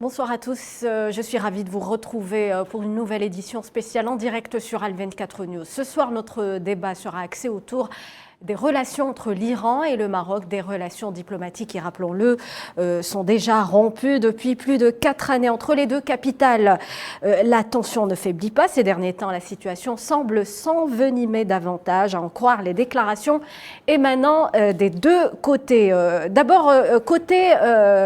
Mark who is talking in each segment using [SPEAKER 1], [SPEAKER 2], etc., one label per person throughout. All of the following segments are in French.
[SPEAKER 1] Bonsoir à tous, je suis ravie de vous retrouver pour une nouvelle édition spéciale en direct sur Al24 News. Ce soir, notre débat sera axé autour des relations entre l'Iran et le Maroc, des relations diplomatiques qui, rappelons-le, sont déjà rompues depuis plus de 4 années entre les deux capitales. La tension ne faiblit pas. Ces derniers temps, la situation semble s'envenimer davantage, à en croire les déclarations émanant des deux côtés. D'abord, côté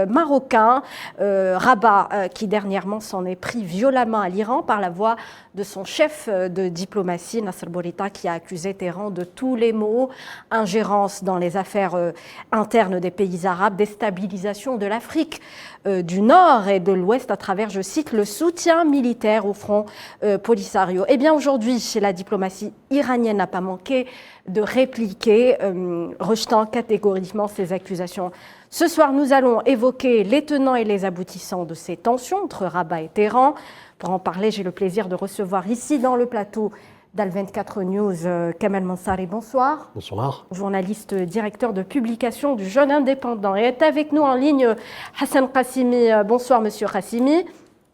[SPEAKER 1] marocain, Rabat, qui dernièrement s'en est pris violemment à l'Iran par la voix de son chef de diplomatie, Nasser Bourita, qui a accusé Téhéran de tous les maux, ingérence dans les affaires internes des pays arabes, déstabilisation de l'Afrique du Nord et de l'Ouest à travers, je cite, le soutien militaire au front Polisario. Eh bien aujourd'hui, la diplomatie iranienne n'a pas manqué de répliquer, rejetant catégoriquement ces accusations. Ce soir, nous allons évoquer les tenants et les aboutissants de ces tensions entre Rabat et Téhéran. Pour en parler, j'ai le plaisir de recevoir ici dans le plateau d'Al24 News, Kamel Mansari, bonsoir.
[SPEAKER 2] Bonsoir.
[SPEAKER 1] Journaliste, directeur de publication du Jeune Indépendant. Et est avec nous en ligne Hassan Qassimi. Bonsoir, monsieur Qassimi.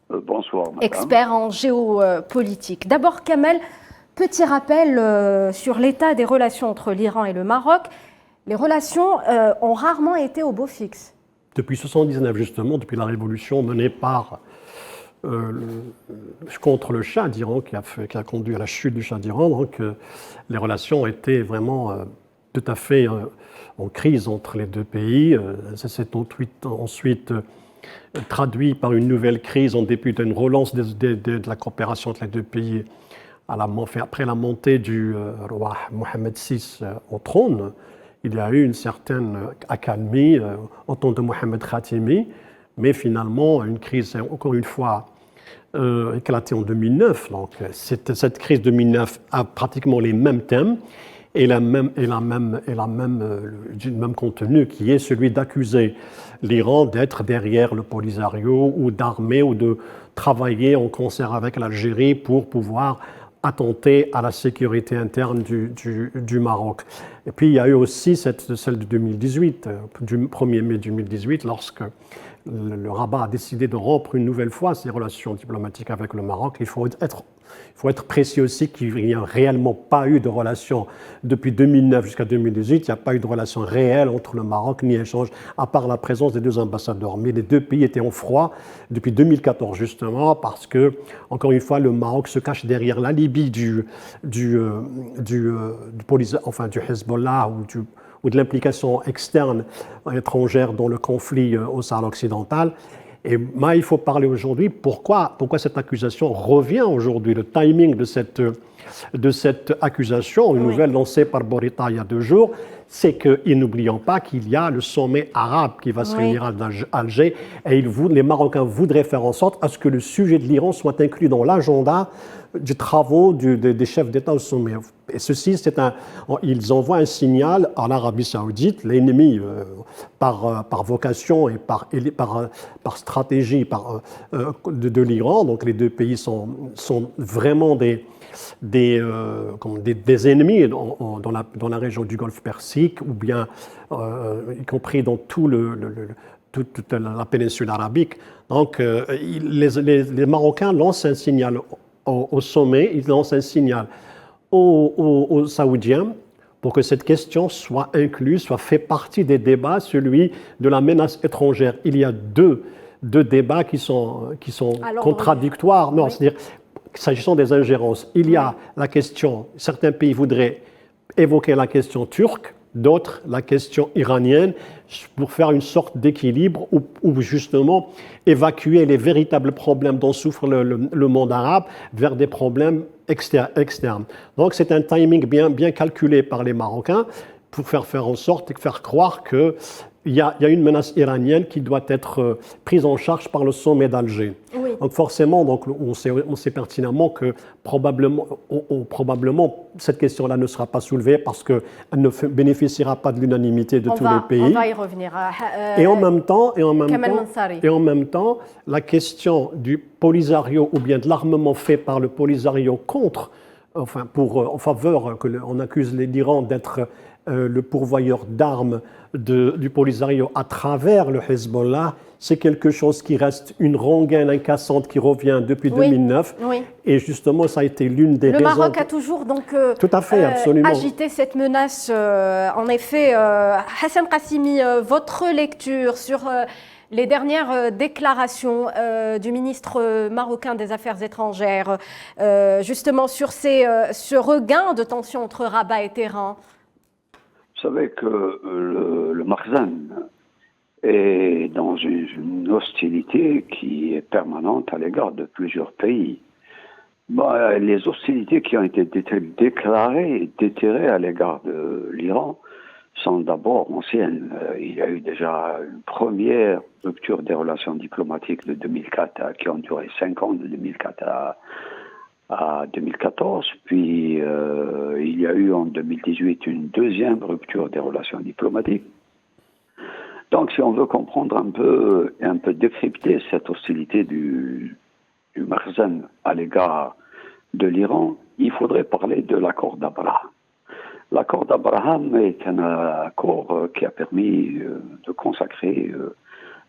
[SPEAKER 3] Bonsoir, madame.
[SPEAKER 1] Expert en géopolitique. D'abord, Kamel, petit rappel sur l'état des relations entre l'Iran et le Maroc. Les relations ont rarement été au beau fixe.
[SPEAKER 2] Depuis 1979, justement, depuis la révolution menée par contre le Shah d'Iran, qui a conduit à la chute du Shah d'Iran, donc les relations étaient vraiment tout à fait en crise entre les deux pays. Ça s'est ensuite traduit par une nouvelle crise en début d'une relance de la coopération entre les deux pays après la montée du roi Mohammed VI au trône. Il y a eu une certaine accalmie au temps de Mohammed Khatami, mais finalement, une crise, encore une fois, éclatée en 2009. Donc, cette crise de 2009 a pratiquement les mêmes thèmes et le même contenu, qui est celui d'accuser l'Iran d'être derrière le Polisario ou d'armer ou de travailler en concert avec l'Algérie pour pouvoir attenter à la sécurité interne du Maroc. Et puis il y a eu aussi celle de 2018, du 1er mai 2018, lorsque le Rabat a décidé de rompre une nouvelle fois ses relations diplomatiques avec le Maroc. Il faut être précis aussi qu'il n'y a réellement pas eu de relation depuis 2009 jusqu'à 2018. Il n'y a pas eu de relation réelle entre le Maroc ni échange, à part la présence des deux ambassadeurs. Mais les deux pays étaient en froid depuis 2014, justement, parce que, encore une fois, le Maroc se cache derrière l'alibi du Hezbollah ou de l'implication externe étrangère dans le conflit au Sahara occidental. Et il faut parler aujourd'hui pourquoi cette accusation revient aujourd'hui. Le timing de cette accusation, une nouvelle lancée par Bourita il y a 2 jours, c'est que, et n'oublions pas qu'il y a le sommet arabe qui va se réunir à Alger, et les Marocains voudraient faire en sorte à ce que le sujet de l'Iran soit inclus dans l'agenda des travaux des chefs d'État au sommet. Et ceci, ils envoient un signal à l'Arabie saoudite, l'ennemi par vocation et par stratégie de l'Iran. Donc les deux pays sont vraiment des ennemis dans la région du Golfe Persique, ou bien y compris dans toute la péninsule arabique. Donc les Marocains lancent un signal au sommet, ils lancent un signal aux Saoudiens pour que cette question soit incluse, fait partie des débats, celui de la menace étrangère. Il y a deux débats qui sont contradictoires. Non, c'est-à-dire, s'agissant des ingérences, il y a la question, certains pays voudraient évoquer la question turque, d'autres la question iranienne, pour faire une sorte d'équilibre ou justement évacuer les véritables problèmes dont souffre le monde arabe vers des problèmes externes. Donc c'est un timing bien calculé par les Marocains pour faire en sorte et faire croire qu'il y a une menace iranienne qui doit être prise en charge par le sommet d'Alger. Oui. Donc forcément, on sait pertinemment que probablement cette question-là ne sera pas soulevée parce qu'elle ne bénéficiera pas de l'unanimité de tous les pays.
[SPEAKER 1] On va y revenir.
[SPEAKER 2] Et en même temps, la question du Polisario ou bien de l'armement fait par le Polisario contre enfin, en faveur, on accuse l'Iran d'être le pourvoyeur d'armes du Polisario à travers le Hezbollah, c'est quelque chose qui reste une rengaine incassante qui revient depuis 2009.
[SPEAKER 1] Oui.
[SPEAKER 2] Et justement, ça a été l'une des raisons.
[SPEAKER 1] Le Maroc a toujours donc
[SPEAKER 2] tout à fait, absolument.
[SPEAKER 1] agité cette menace. En effet, Hassan Qassimi, votre lecture sur les dernières déclarations du ministre marocain des Affaires étrangères, justement sur ce regain de tension entre Rabat et Téhéran.
[SPEAKER 3] Vous savez que le Makhzen est dans une hostilité qui est permanente à l'égard de plusieurs pays. Les hostilités qui ont été déclarées et déterrées à l'égard de l'Iran sont d'abord anciennes. Il y a eu déjà une première rupture des relations diplomatiques de 2004 qui ont duré 5 ans, de 2004 à 2014, puis il y a eu en 2018 une deuxième rupture des relations diplomatiques. Donc si on veut comprendre un peu décrypter cette hostilité du Makhzen à l'égard de l'Iran, il faudrait parler de l'accord d'Abraham. L'accord d'Abraham est un accord qui a permis de consacrer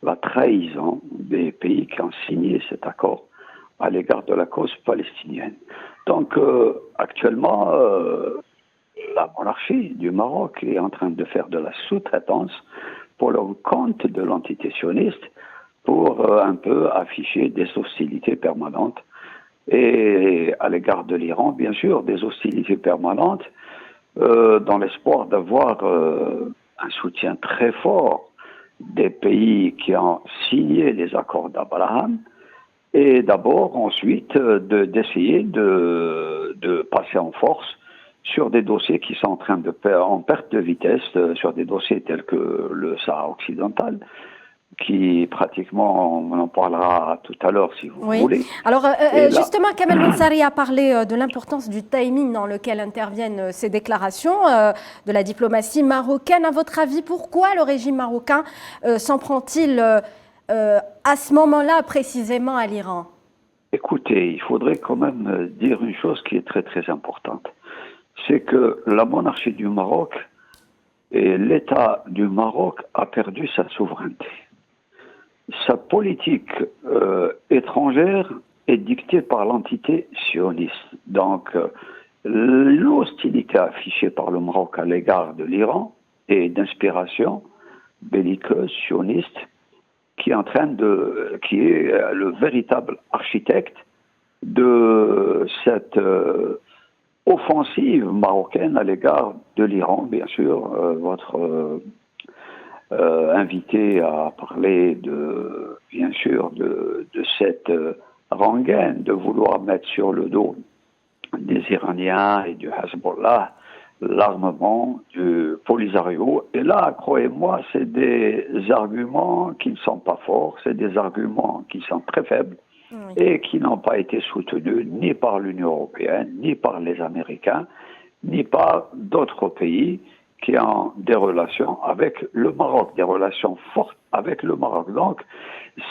[SPEAKER 3] la trahison des pays qui ont signé cet accord à l'égard de la cause palestinienne. Donc actuellement, la monarchie du Maroc est en train de faire de la sous-traitance pour le compte de l'entité sioniste pour un peu afficher des hostilités permanentes. Et à l'égard de l'Iran, bien sûr, des hostilités permanentes dans l'espoir d'avoir un soutien très fort des pays qui ont signé les accords d'Abraham et d'abord, ensuite, d'essayer de passer en force sur des dossiers qui sont en perte de vitesse, sur des dossiers tels que le Sahara occidental, qui pratiquement, on en parlera tout à l'heure si vous voulez.
[SPEAKER 1] Alors justement, Kamel Mensari a parlé de l'importance du timing dans lequel interviennent ces déclarations de la diplomatie marocaine. À votre avis, pourquoi le régime marocain s'en prend-il à ce moment-là précisément à l'Iran?
[SPEAKER 3] Écoutez, il faudrait quand même dire une chose qui est très très importante. C'est que la monarchie du Maroc et l'État du Maroc a perdu sa souveraineté. Sa politique étrangère est dictée par l'entité sioniste. Donc, l'hostilité affichée par le Maroc à l'égard de l'Iran est d'inspiration belliqueuse sioniste qui est le véritable architecte de cette offensive marocaine à l'égard de l'Iran, bien sûr. Votre invité à parler bien sûr, de cette rengaine de vouloir mettre sur le dos des Iraniens et du Hezbollah l'armement du Polisario. Et là, croyez-moi, c'est des arguments qui ne sont pas forts, c'est des arguments qui sont très faibles et qui n'ont pas été soutenus ni par l'Union européenne, ni par les Américains, ni par d'autres pays qui ont des relations avec le Maroc, des relations fortes avec le Maroc. Donc,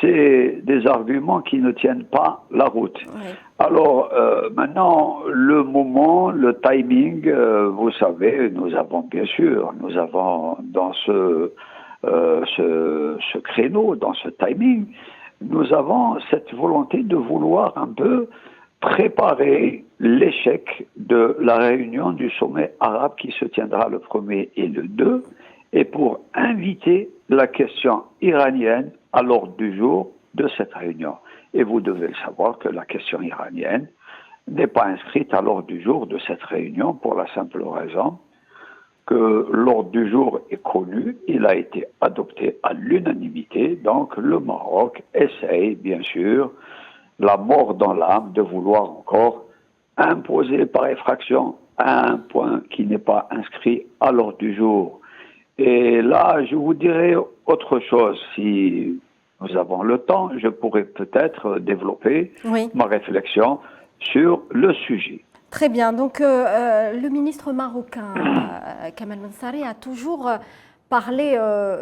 [SPEAKER 3] c'est des arguments qui ne tiennent pas la route. Oui. Alors, maintenant, le moment, le timing, vous savez, nous avons dans ce créneau, dans ce timing, nous avons cette volonté de vouloir un peu préparer l'échec de la réunion du sommet arabe qui se tiendra le 1er et le 2, et pour inviter la question iranienne à l'ordre du jour de cette réunion. Et vous devez le savoir que la question iranienne n'est pas inscrite à l'ordre du jour de cette réunion pour la simple raison que l'ordre du jour est connu, il a été adopté à l'unanimité, donc le Maroc essaye bien sûr la mort dans l'âme de vouloir encore imposer par effraction un point qui n'est pas inscrit à l'ordre du jour. Et là, je vous dirais autre chose. Si nous avons le temps, je pourrais peut-être développer ma réflexion sur le sujet.
[SPEAKER 1] Très bien. Donc, le ministre marocain, Kamel Mensari, a toujours parlé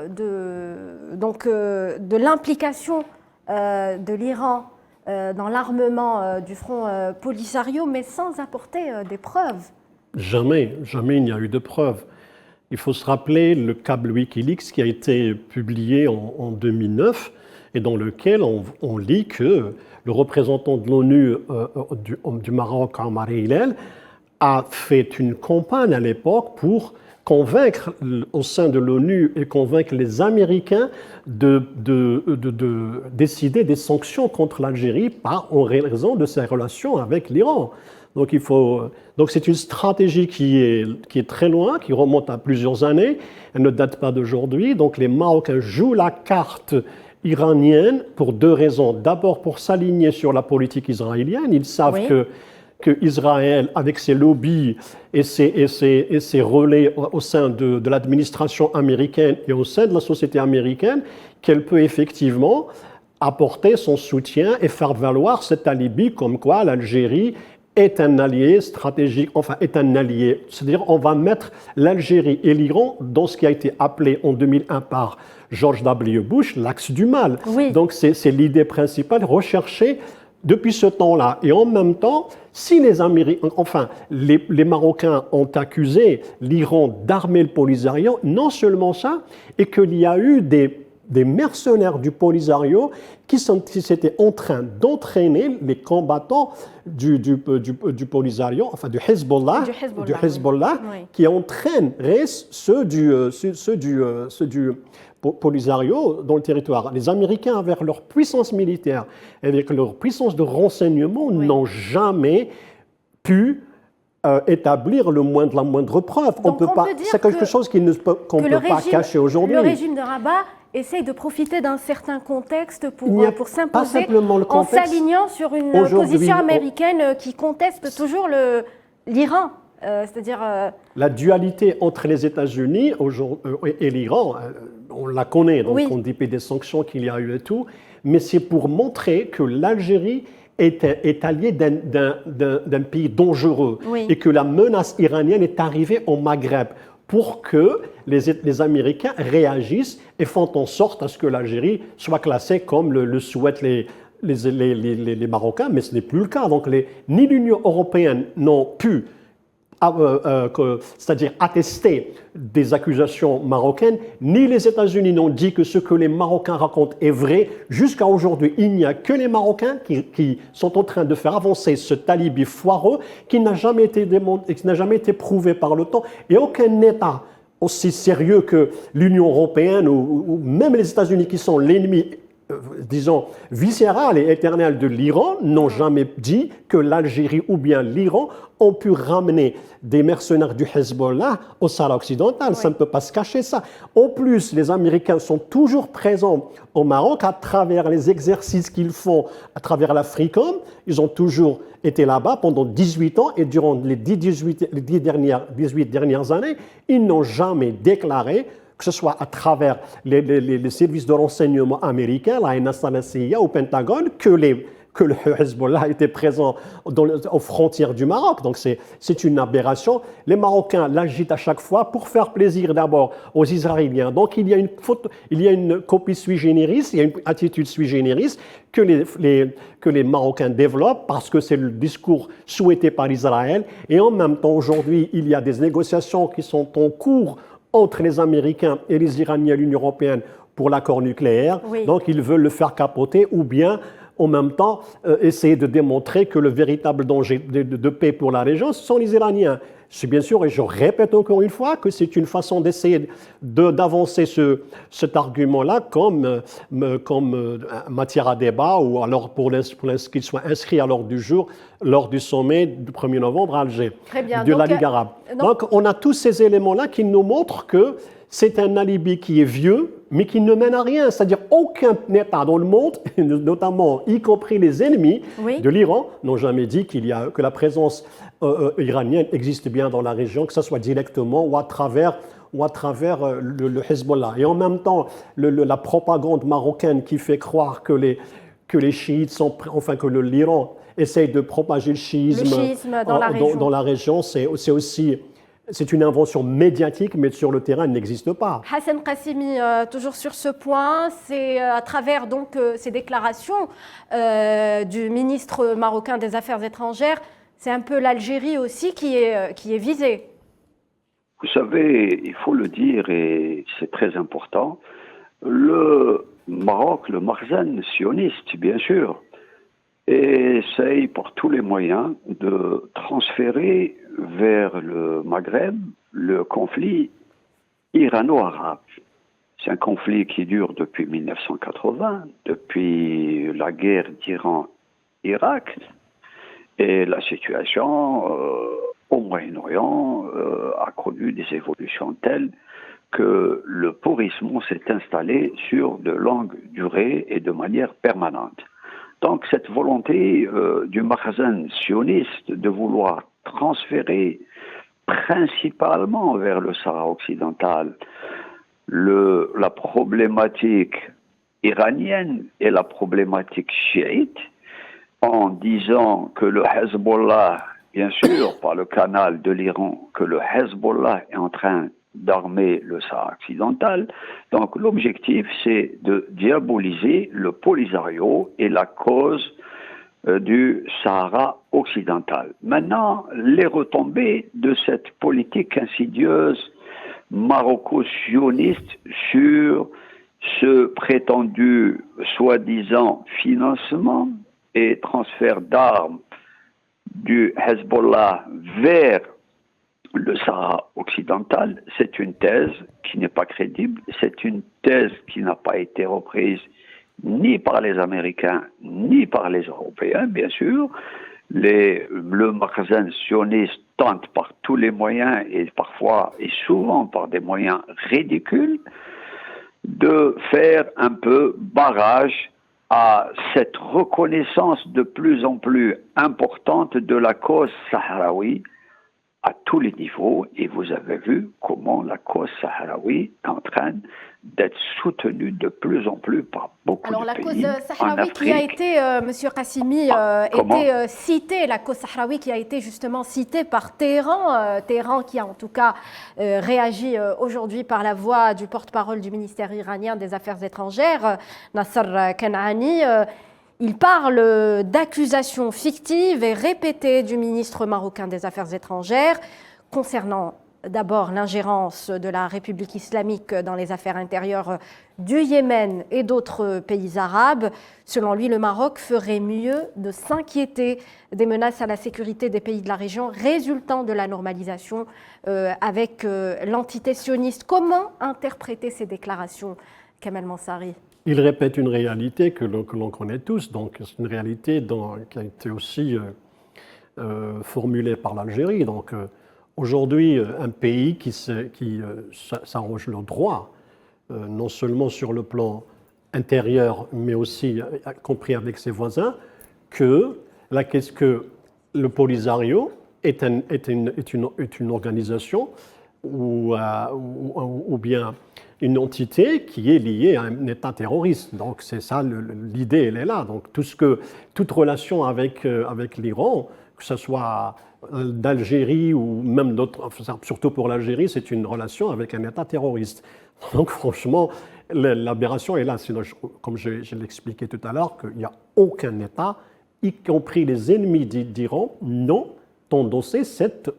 [SPEAKER 1] de l'implication de l'Iran dans l'armement du front Polisario, mais sans apporter des preuves.
[SPEAKER 2] Jamais il n'y a eu de preuves. Il faut se rappeler le câble Wikileaks qui a été publié en 2009 et dans lequel on lit que le représentant de l'ONU du Maroc, Omar Hillel, a fait une campagne à l'époque pour convaincre au sein de l'ONU et convaincre les Américains de décider des sanctions contre l'Algérie en raison de ses relations avec l'Iran. Donc c'est une stratégie qui est très loin, qui remonte à plusieurs années, elle ne date pas d'aujourd'hui. Donc les Marocains jouent la carte iranienne pour deux raisons. D'abord pour s'aligner sur la politique israélienne. Ils savent que Israël, avec ses lobbies et ses relais au sein de l'administration américaine et au sein de la société américaine, qu'elle peut effectivement apporter son soutien et faire valoir cet alibi comme quoi l'Algérie est un allié stratégique, c'est-à-dire on va mettre l'Algérie et l'Iran dans ce qui a été appelé en 2001 par George W. Bush l'axe du mal.
[SPEAKER 1] Oui.
[SPEAKER 2] Donc c'est l'idée principale recherchée depuis ce temps-là. Et en même temps, si les Marocains ont accusé l'Iran d'armer le Polisario, non seulement ça, et qu'il y a eu des mercenaires du Polisario qui s'étaient en train d'entraîner les combattants du Polisario, enfin du Hezbollah,
[SPEAKER 1] oui.
[SPEAKER 2] qui entraîneraient ceux du Polisario dans le territoire. Les Américains, avec leur puissance militaire, avec leur puissance de renseignement, n'ont jamais pu établir la moindre preuve. C'est quelque chose qu'on ne peut pas cacher aujourd'hui.
[SPEAKER 1] Le régime de Rabat essaye de profiter d'un certain contexte pour s'imposer en s'alignant sur une position américaine qui conteste toujours l'Iran. C'est-à-dire
[SPEAKER 2] la dualité entre les États-Unis et l'Iran, on la connaît, donc on dit des sanctions qu'il y a eu et tout, mais c'est pour montrer que l'Algérie est alliée d'un pays dangereux et que la menace iranienne est arrivée au Maghreb pour que les Américains réagissent et font en sorte à ce que l'Algérie soit classée comme le souhaitent les Marocains, mais ce n'est plus le cas. Donc ni l'Union européenne n'ont pu c'est-à-dire attester des accusations marocaines, ni les États-Unis n'ont dit que ce que les Marocains racontent est vrai. Jusqu'à aujourd'hui, il n'y a que les Marocains qui sont en train de faire avancer ce alibi foireux qui n'a jamais été prouvé par le temps. Et aucun État aussi sérieux que l'Union européenne ou même les États-Unis qui sont l'ennemi disons, viscérale et éternelle de l'Iran n'ont jamais dit que l'Algérie ou bien l'Iran ont pu ramener des mercenaires du Hezbollah au Sahara occidental. Ça ne peut pas se cacher, ça. En plus, les Américains sont toujours présents au Maroc à travers les exercices qu'ils font à travers l'Africom. Ils ont toujours été là-bas pendant 18 ans et durant les 18 dernières années, ils n'ont jamais déclaré, que ce soit à travers les services de renseignement américains, la NSA, la CIA, au Pentagone, que le Hezbollah était présent aux frontières du Maroc. Donc c'est une aberration. Les Marocains l'agitent à chaque fois pour faire plaisir d'abord aux Israéliens. Donc il y a une copie sui generis, il y a une attitude sui generis que les Marocains développent parce que c'est le discours souhaité par Israël. Et en même temps, aujourd'hui, il y a des négociations qui sont en cours entre les Américains et les Iraniens et l'Union européenne pour l'accord nucléaire. Oui. Donc ils veulent le faire capoter ou bien en même temps essayer de démontrer que le véritable danger de paix pour la région, ce sont les Iraniens. C'est bien sûr, et je répète encore une fois, que c'est une façon d'essayer d'avancer cet argument-là comme matière à débat ou alors pour qu'il soit inscrit à l'ordre du jour lors du sommet du 1er novembre à Alger de la Ligue arabe. Donc on a tous ces éléments-là qui nous montrent que c'est un alibi qui est vieux, mais qui ne mène à rien. C'est-à-dire aucun État dans le monde, notamment y compris les ennemis de l'Iran, n'ont jamais dit que la présence iranienne existe bien dans la région, que ce soit directement ou à travers le Hezbollah. Et en même temps, la propagande marocaine qui fait croire que les chiites que l'Iran essaye de propager le chiisme
[SPEAKER 1] dans la région,
[SPEAKER 2] c'est aussi c'est une invention médiatique, mais sur le terrain, elle n'existe pas.
[SPEAKER 1] Hassan Qassimi, toujours sur ce point, c'est à travers donc ces déclarations du ministre marocain des Affaires étrangères, c'est un peu l'Algérie aussi qui est visée.
[SPEAKER 3] Vous savez, il faut le dire et c'est très important, le Maroc, le Makhzen sioniste, bien sûr, essaye par tous les moyens de transférer vers le Maghreb le conflit irano-arabe. C'est un conflit qui dure depuis 1980, depuis la guerre d'Iran-Irak, et la situation au Moyen-Orient a connu des évolutions telles que le pourrissement s'est installé sur de longues durées et de manière permanente. Donc cette volonté du Makhzen sioniste de vouloir transférer principalement vers le Sahara occidental la problématique iranienne et la problématique chiite, en disant que le Hezbollah, bien sûr, par le canal de l'Iran, que le Hezbollah est en train d'armer le Sahara occidental. Donc l'objectif, c'est de diaboliser le Polisario et la cause du Sahara occidental. Maintenant, les retombées de cette politique insidieuse maroco-sioniste sur ce prétendu soi-disant financement et transfert d'armes du Hezbollah vers le Sahara occidental, c'est une thèse qui n'est pas crédible, c'est une thèse qui n'a pas été reprise ni par les Américains, ni par les Européens, bien sûr. Le Makhzen sioniste tente par tous les moyens, et parfois et souvent par des moyens ridicules, de faire un peu barrage à cette reconnaissance de plus en plus importante de la cause sahraoui à tous les niveaux, et vous avez vu comment la cause sahraoui est en train d'être soutenue de plus en plus par beaucoup de pays.
[SPEAKER 1] Alors la cause sahraoui qui a été, Monsieur Qassimi, citée, la cause sahraoui qui a été justement citée par Téhéran, Téhéran qui a en tout cas réagi aujourd'hui par la voix du porte-parole du ministère iranien des Affaires étrangères, Nasser Kanani. Il parle d'accusations fictives et répétées du ministre marocain des Affaires étrangères concernant d'abord l'ingérence de la République islamique dans les affaires intérieures du Yémen et d'autres pays arabes. Selon lui, le Maroc ferait mieux de s'inquiéter des menaces à la sécurité des pays de la région résultant de la normalisation avec l'entité sioniste. Comment interpréter ces déclarations, Kamel Mansari ?
[SPEAKER 2] Il répète une réalité que l'on connaît tous, donc c'est une réalité qui a été aussi formulée par l'Algérie. Donc aujourd'hui, un pays qui s'arroge le droit, non seulement sur le plan intérieur, mais aussi compris avec ses voisins, que le Polisario est une organisation ou bien une entité qui est liée à un État terroriste. Donc c'est ça, l'idée, elle est là. Donc toute relation avec l'Iran, que ce soit d'Algérie ou même d'autres, surtout pour l'Algérie, c'est une relation avec un État terroriste. Donc franchement, l'aberration est là. Sinon, comme je l'ai expliqué tout à l'heure, qu'il n'y a aucun État, y compris les ennemis d'Iran, n'ont endossé cet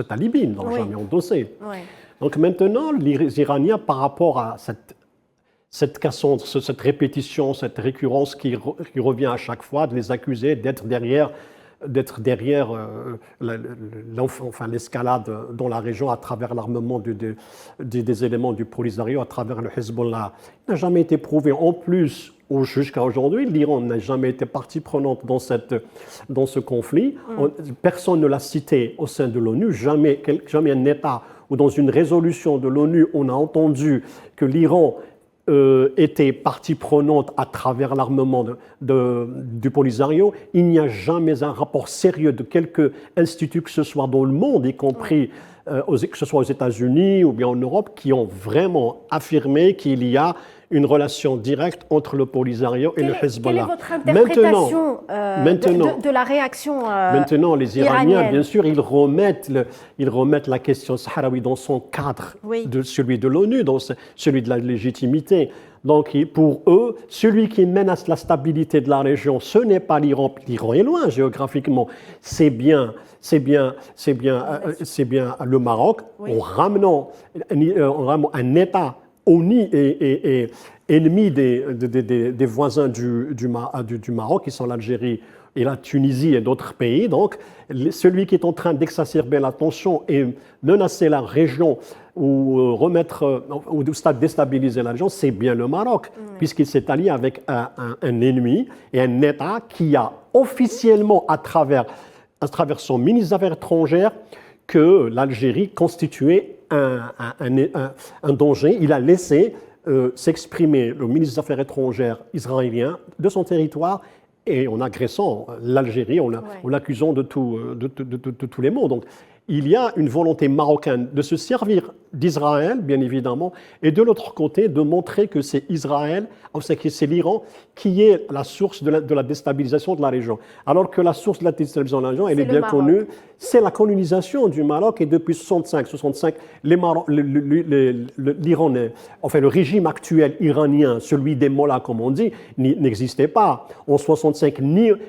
[SPEAKER 2] alibi, n'ont jamais endossé. Oui. Donc maintenant, les Iraniens, par rapport à cette cassante, cette répétition, cette récurrence qui revient à chaque fois, de les accuser d'être derrière l'escalade dans la région à travers l'armement des éléments du Polisario, à travers le Hezbollah, n'a jamais été prouvé. En plus, jusqu'à aujourd'hui, l'Iran n'a jamais été partie prenante dans ce conflit. Personne ne l'a cité au sein de l'ONU, jamais un État ou dans une résolution de l'ONU, on a entendu que l'Iran était partie prenante à travers l'armement du Polisario. Il n'y a jamais un rapport sérieux de quelque institut que ce soit dans le monde, y compris que ce soit aux États-Unis ou bien en Europe, qui ont vraiment affirmé qu'il y a une relation directe entre le Polisario et le Hezbollah.
[SPEAKER 1] Quelle est votre interprétation de la réaction
[SPEAKER 2] maintenant, les Iraniens,
[SPEAKER 1] iranienne?
[SPEAKER 2] bien sûr, ils remettent la question sahraoui dans son cadre,
[SPEAKER 1] Oui.
[SPEAKER 2] de celui de l'ONU, dans celui de la légitimité. Donc, pour eux, celui qui mène à la stabilité de la région, ce n'est pas l'Iran. L'Iran est loin géographiquement. C'est bien le Maroc, oui. en ramenant un État uni et ennemi des voisins du Maroc, qui sont l'Algérie et la Tunisie et d'autres pays. Donc, celui qui est en train d'exacerber la tension et menacer la région ou déstabiliser la région, c'est bien le Maroc, puisqu'il s'est allié avec un ennemi et un État qui a officiellement, à travers son ministre des Affaires étrangères, que l'Algérie constituait un danger. Il a laissé s'exprimer le ministre des Affaires étrangères israélien de son territoire, et en agressant l'Algérie, en l'accusant de tous les maux. Donc, il y a une volonté marocaine de se servir d'Israël, bien évidemment, et de l'autre côté, de montrer que c'est Israël, que c'est l'Iran qui est la source de la déstabilisation de la région. Alors que la source de la déstabilisation de la région, elle est bien connue, c'est la colonisation du Maroc, et depuis 65, l'Iran, enfin le régime actuel iranien, celui des mollahs, comme on dit, n'existait pas en 65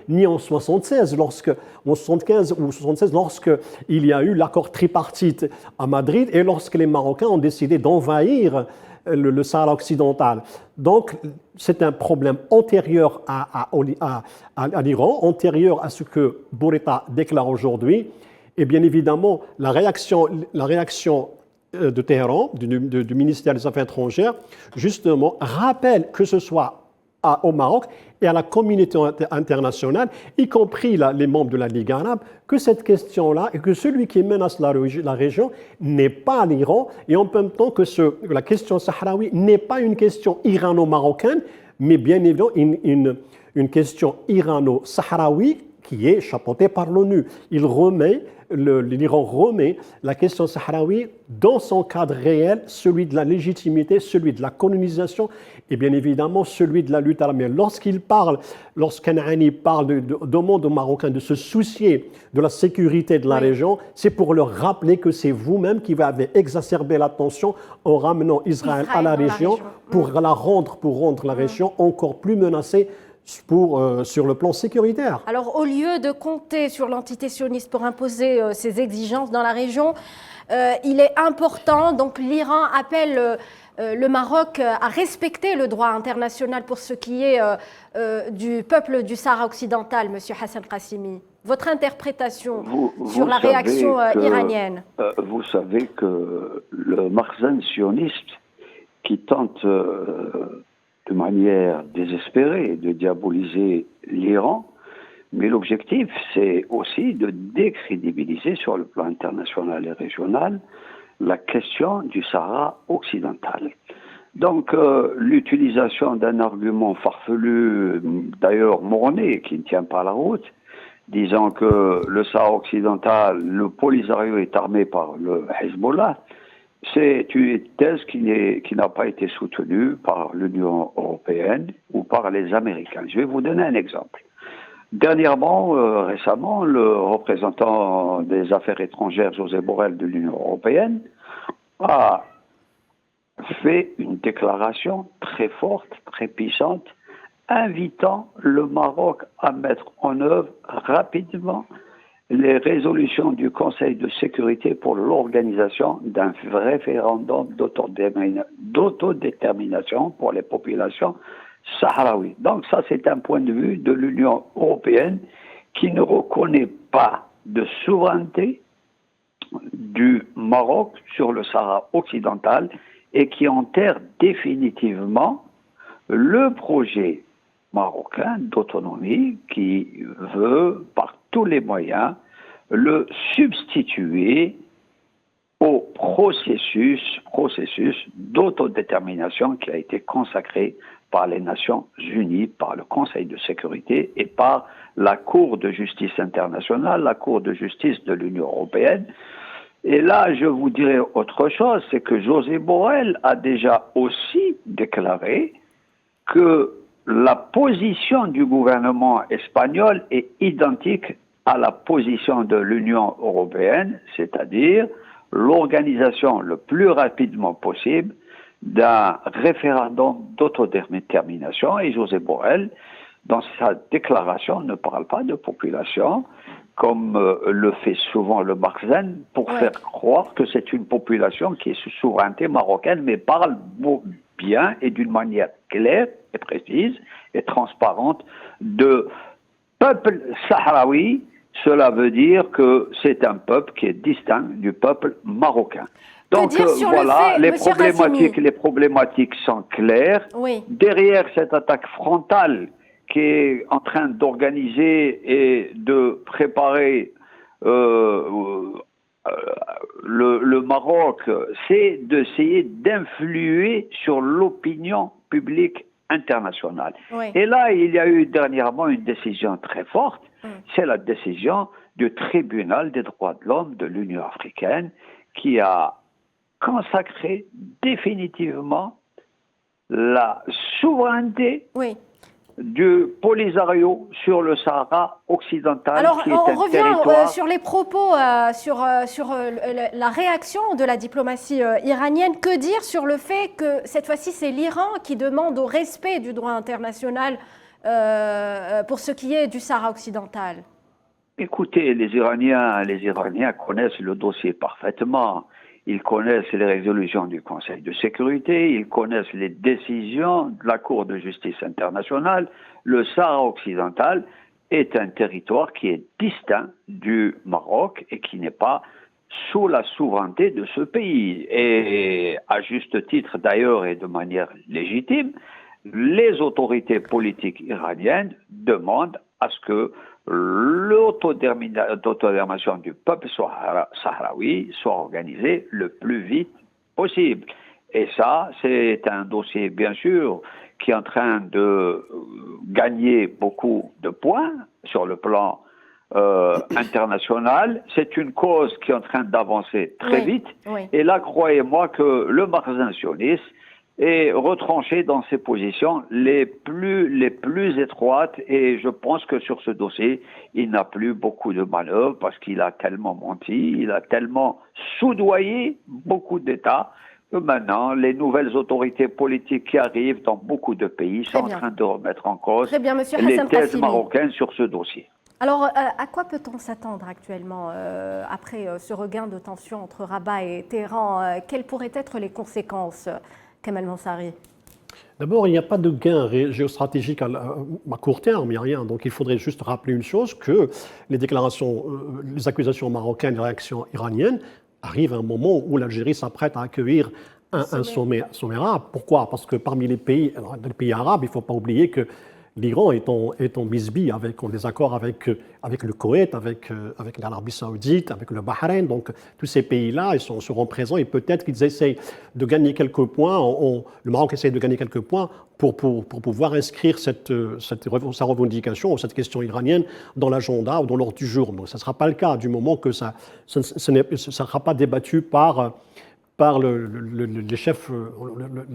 [SPEAKER 2] ni en 76, en 75 ou 76, lorsque il y a eu l'accord tripartite à Madrid et lorsque les Marocains ont décidé d'envahir le Sahara occidental. Donc, c'est un problème antérieur à l'Iran, antérieur à ce que Bourita déclare aujourd'hui. Et bien évidemment, la réaction de Téhéran, du ministère des Affaires étrangères, justement, rappelle que ce soit au Maroc et à la communauté internationale, y compris les membres de la Ligue arabe, que cette question-là et que celui qui menace la région n'est pas l'Iran, et en même temps que la question sahraoui n'est pas une question irano-marocaine, mais bien évidemment une question irano-sahraoui qui est chapeautée par l'ONU. L'Iran remet la question sahraoui dans son cadre réel, celui de la légitimité, celui de la colonisation et bien évidemment celui de la lutte armée. Lorsqu'Kan'ani demande aux Marocains de se soucier de la sécurité de la région, c'est pour leur rappeler que c'est vous-même qui avez exacerbé la tension en ramenant Israël à la région pour rendre la région encore plus menacée sur le plan sécuritaire.
[SPEAKER 1] Alors, au lieu de compter sur l'entité sioniste pour imposer ses exigences dans la région, il est important, donc l'Iran appelle le Maroc à respecter le droit international pour ce qui est du peuple du Sahara occidental, Monsieur Hassan Qassimi. Votre interprétation sur la réaction iranienne.
[SPEAKER 3] Vous savez que le Makhzen sioniste qui tente de manière désespérée de diaboliser l'Iran, mais l'objectif, c'est aussi de décrédibiliser sur le plan international et régional la question du Sahara occidental. Donc, l'utilisation d'un argument farfelu, d'ailleurs morné, qui ne tient pas la route, disant que le Sahara occidental, le Polisario est armé par le Hezbollah, c'est une thèse qui n'a pas été soutenue par l'Union européenne ou par les Américains. Je vais vous donner un exemple. Dernièrement, récemment, le représentant des affaires étrangères, José Borrell, de l'Union européenne, a fait une déclaration très forte, très puissante, invitant le Maroc à mettre en œuvre rapidement les résolutions du Conseil de sécurité pour l'organisation d'un référendum d'autodétermination pour les populations sahraouies. Donc ça, c'est un point de vue de l'Union européenne qui ne reconnaît pas de souveraineté du Maroc sur le Sahara occidental et qui enterre définitivement le projet marocain d'autonomie qui veut, par tous les moyens, le substituer au processus d'autodétermination qui a été consacré par les Nations Unies, par le Conseil de sécurité et par la Cour de justice internationale, la Cour de justice de l'Union européenne. Et là, je vous dirais autre chose, c'est que José Borrell a déjà aussi déclaré que la position du gouvernement espagnol est identique à la position de l'Union européenne, c'est-à-dire l'organisation le plus rapidement possible d'un référendum d'autodétermination. Et José Borrell, dans sa déclaration, ne parle pas de population, comme le fait souvent le Marxen, pour faire croire que c'est une population qui est sous souveraineté marocaine, mais parle bien et d'une manière claire et précise et transparente de peuple sahraoui. Cela veut dire que c'est un peuple qui est distinct du peuple marocain. Donc voilà, les problématiques sont claires.
[SPEAKER 1] Oui.
[SPEAKER 3] Derrière cette attaque frontale qui est en train d'organiser et de préparer le Maroc, c'est d'essayer d'influer sur l'opinion publique internationale.
[SPEAKER 1] Oui.
[SPEAKER 3] Et là, il y a eu dernièrement une décision très forte, c'est la décision du tribunal des droits de l'homme de l'Union africaine qui a consacré définitivement la souveraineté du Polisario sur le Sahara occidental.
[SPEAKER 1] Alors,
[SPEAKER 3] qui est
[SPEAKER 1] on
[SPEAKER 3] un
[SPEAKER 1] revient
[SPEAKER 3] territoire...
[SPEAKER 1] sur les propos, sur la réaction de la diplomatie iranienne. Que dire sur le fait que cette fois-ci, c'est l'Iran qui demande au respect du droit international pour ce qui est du Sahara occidental?
[SPEAKER 3] Écoutez, les Iraniens connaissent le dossier parfaitement. Ils connaissent les résolutions du Conseil de sécurité, ils connaissent les décisions de la Cour de justice internationale. Le Sahara occidental est un territoire qui est distinct du Maroc et qui n'est pas sous la souveraineté de ce pays. Et à juste titre d'ailleurs et de manière légitime, les autorités politiques iraniennes demandent à ce que l'autodétermination du peuple sahraoui soit organisée le plus vite possible. Et ça, c'est un dossier, bien sûr, qui est en train de gagner beaucoup de points sur le plan international. C'est une cause qui est en train d'avancer très vite.
[SPEAKER 1] Oui.
[SPEAKER 3] Et là, croyez-moi que le Makhzen sioniste est retranché dans ses positions les plus étroites, et je pense que sur ce dossier, il n'a plus beaucoup de manœuvres parce qu'il a tellement menti, il a tellement soudoyé beaucoup d'États que maintenant, les nouvelles autorités politiques qui arrivent dans beaucoup de pays sont en train de remettre en cause les thèses marocaines sur ce dossier.
[SPEAKER 1] Alors, à quoi peut-on s'attendre actuellement après ce regain de tension entre Rabat et Téhéran? Quelles pourraient être les conséquences, Kamal Mansari?
[SPEAKER 2] D'abord, il n'y a pas de gain géostratégique à court terme, il n'y a rien. Donc il faudrait juste rappeler une chose, que les déclarations, les accusations marocaines, les réactions iraniennes arrivent à un moment où l'Algérie s'apprête à accueillir un sommet arabe. Pourquoi? Parce que parmi les pays arabes, il ne faut pas oublier que l'Iran est en bisbille, en désaccord avec le Koweït, avec l'Arabie Saoudite, avec le Bahreïn. Donc tous ces pays-là, ils seront présents et peut-être qu'ils essayent de gagner quelques points. Le Maroc essaie de gagner quelques points pour pouvoir inscrire sa revendication ou cette question iranienne dans l'agenda ou dans l'ordre du jour. Donc ça ne sera pas le cas du moment que ça ne sera pas débattu par les chefs,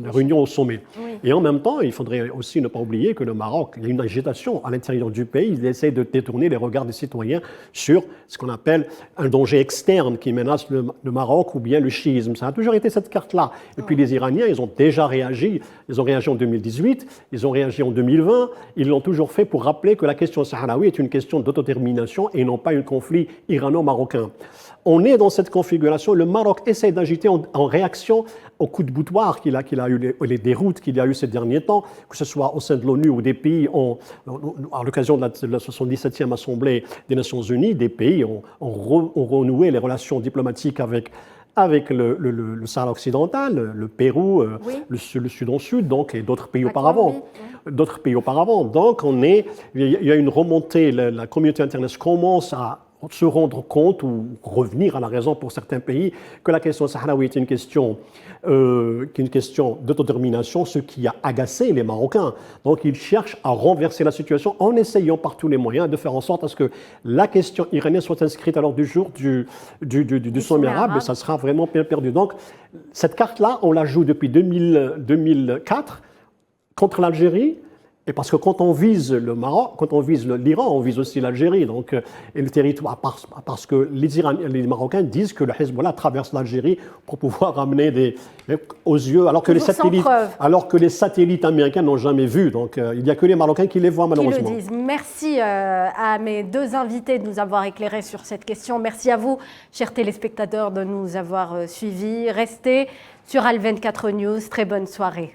[SPEAKER 2] la réunion au sommet. Oui. Et en même temps, il faudrait aussi ne pas oublier que le Maroc, il y a une agitation à l'intérieur du pays, il essaie de détourner les regards des citoyens sur ce qu'on appelle un danger externe qui menace le Maroc ou bien le chiisme. Ça a toujours été cette carte-là. Et puis les Iraniens, ils ont déjà réagi. Ils ont réagi en 2018, ils ont réagi en 2020, ils l'ont toujours fait pour rappeler que la question sahraoui est une question d'autodétermination et non pas un conflit irano-marocain. On est dans cette configuration. Le Maroc essaie d'agiter en réaction aux coups de boutoir qu'il a eu, les déroutes qu'il y a eu ces derniers temps, que ce soit au sein de l'ONU ou des pays, à l'occasion de la 77e Assemblée des Nations Unies, des pays ont renoué les relations diplomatiques avec le Sahara occidental, le Pérou, le Soudan-Sud, donc, et d'autres pays auparavant. Donc, il y a une remontée, la communauté internationale commence à se rendre compte ou revenir à la raison pour certains pays que la question sahraoui est une question d'autodétermination, ce qui a agacé les Marocains. Donc ils cherchent à renverser la situation en essayant par tous les moyens de faire en sorte à ce que la question iranienne soit inscrite à l'ordre du jour du sommet arabe, et ça sera vraiment perdu. Donc cette carte-là, on la joue depuis 2004 contre l'Algérie. Et parce que quand on vise le Maroc, quand on vise l'Iran, on vise aussi l'Algérie. Donc, et le territoire, parce que les Marocains disent que le Hezbollah traverse l'Algérie pour pouvoir amener aux yeux, alors que les satellites américains n'ont jamais vu. Donc, il n'y a que les Marocains qui les voient malheureusement.
[SPEAKER 1] Qui le disent. Merci à mes deux invités de nous avoir éclairés sur cette question. Merci à vous, chers téléspectateurs, de nous avoir suivis. Restez sur Al 24 News. Très bonne soirée.